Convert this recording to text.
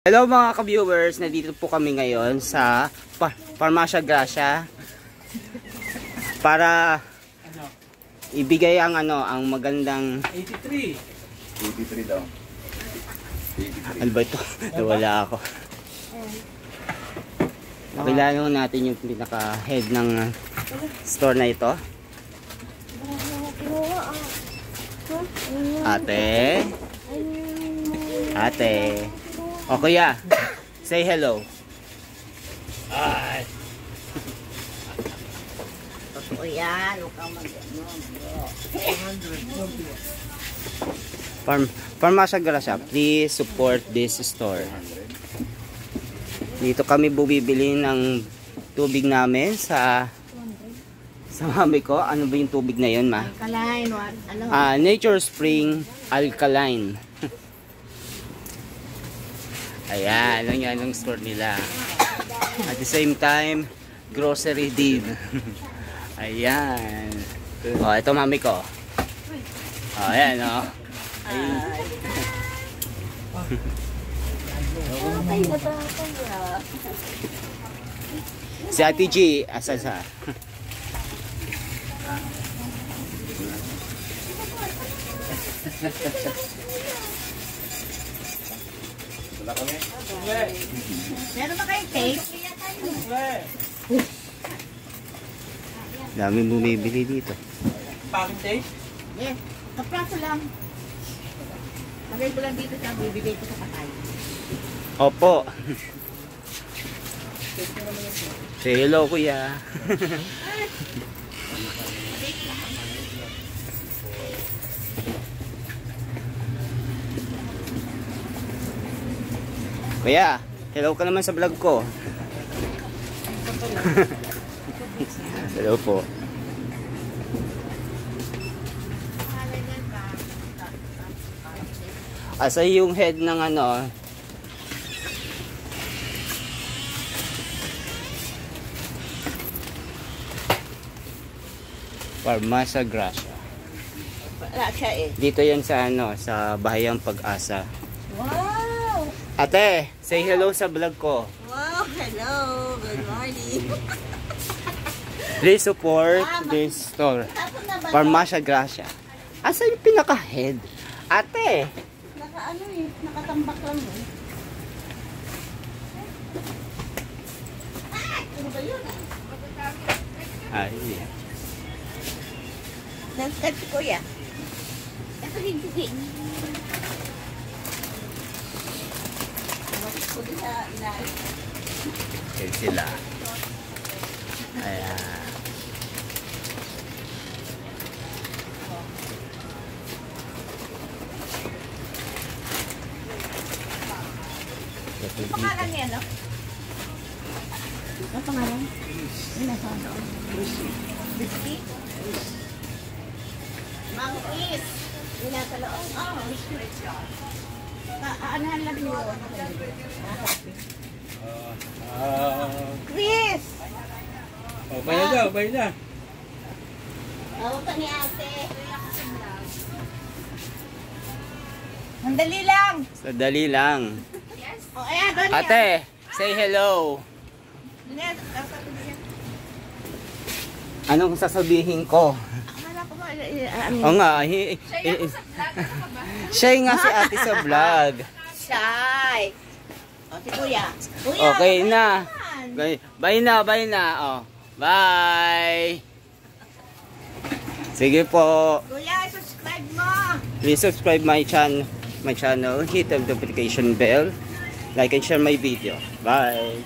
Hello mga ka-viewers, nandito po kami ngayon sa Farmacia Gracia para ibigay ang ang magandang 83 daw. 83. Ano ba ito? Nawala ako. Nakilala natin yung pinaka-head ng store na ito. Ate. O kuya, say hello. Ay. Totoo yan, huwag kang Farmacia Gracia, please support this store. Dito kami bumibili ng tubig namin sa mami ko. Ano ba yung tubig na yun, ma? Alkaline, ano? Nature Spring Alkaline. Ayan, ang store nila. At the same time, grocery din. Ayan. O, ito mami ko. O, ayan o. Si Ate G, asa sa? Wala kami. Meron ba kayong cake? Daming bumibili dito. Bakit taste? Yes, kapraso lang. Lagay ko lang dito sa bibigay ko sa patay. Opo. Say hello kuya. Kuya, hello ka naman sa vlog ko. Hello po. Asa yung head ng Farmacia Gracia. Wala siya eh. Dito yan sa sa Bahayang Pag-asa. Wow! Ate, say hello sa vlog ko. Wow, hello! Good morning! Please support this store. Tapos na ba? Farmacia Gracia. Asa yung pinaka-head? Ate! Naka-ano eh, nakatambak lang eh. Ano ba yun? Ay. Nag-cut si Kuya. Ito hindi. Ko din sa ilalim. Okay sila. Ayan. Ano pangalan niya, no? Ano pangalan? Ano nasa doon? Whiskey? Mang Is! Yung nasa loob? Oo. Aanahan lang yun. Chris! Bay na daw, bay na. Tawag ka ni ate. Mandali lang! Sadali lang. O, ayan, doon Ate, say hello. yan. Sasabihin. Anong sasabihin ko? Akala ko ba, Oo nga. Siya nga si ate sa vlog. Shy! O, si Kuya. Kuya, Okay na. yan. Bye na. Oh, bye. Sige po. Kuya, subscribe mo! Please subscribe my channel, hit the notification bell, like and share my video. Bye.